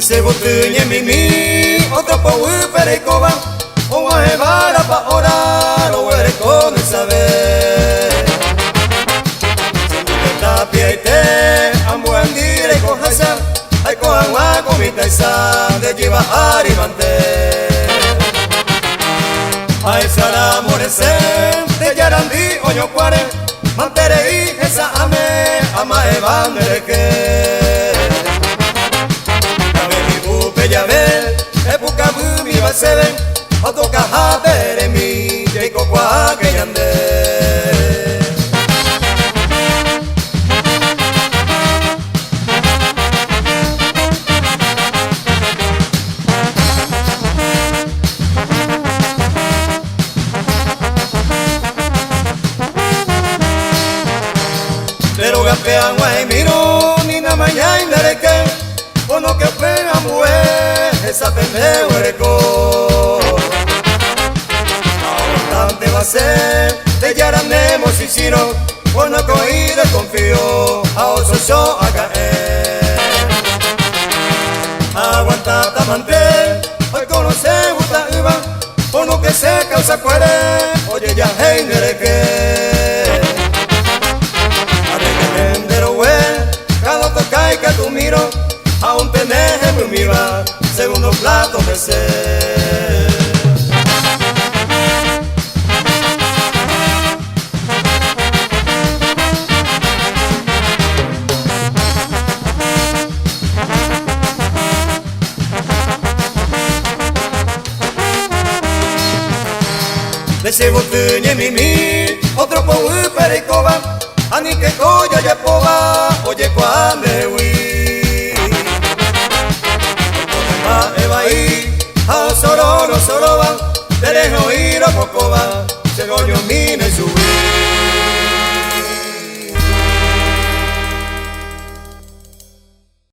se botuñe mimi, otro pa' huipere y coba, o a llevar pa' orar, o eres con el saber. Se tapia y te, ambo andire y cojasa, hay coagua comita y san, de llevar y manter. Ay sara morecen, de yarandí oño cuare, mantere y esa ame, ama evandere que. Ya ve, época mi va se ven, o toca hater mi, y cocoa que yande. Pero gapean guay miro, ni na mañana de que, o no que pega mujer, esa pende huereco. Bastante va a ser, de yaranemos y sino, o no coído confío, a oso yo a caer. Aguanta tamante, hoy conoce gusta iba, o no que se causa cuere, oye ya hey nereque. Arreglendero hue, cada toca y que tú miro, aún tenés en mi va, segundo plato me sé. De ese botuñe mimi, otro po huipere y coba, ani que coya ya poba, oye cuande hui. Eva ahí, a sororo soroba, te dejo ir a poco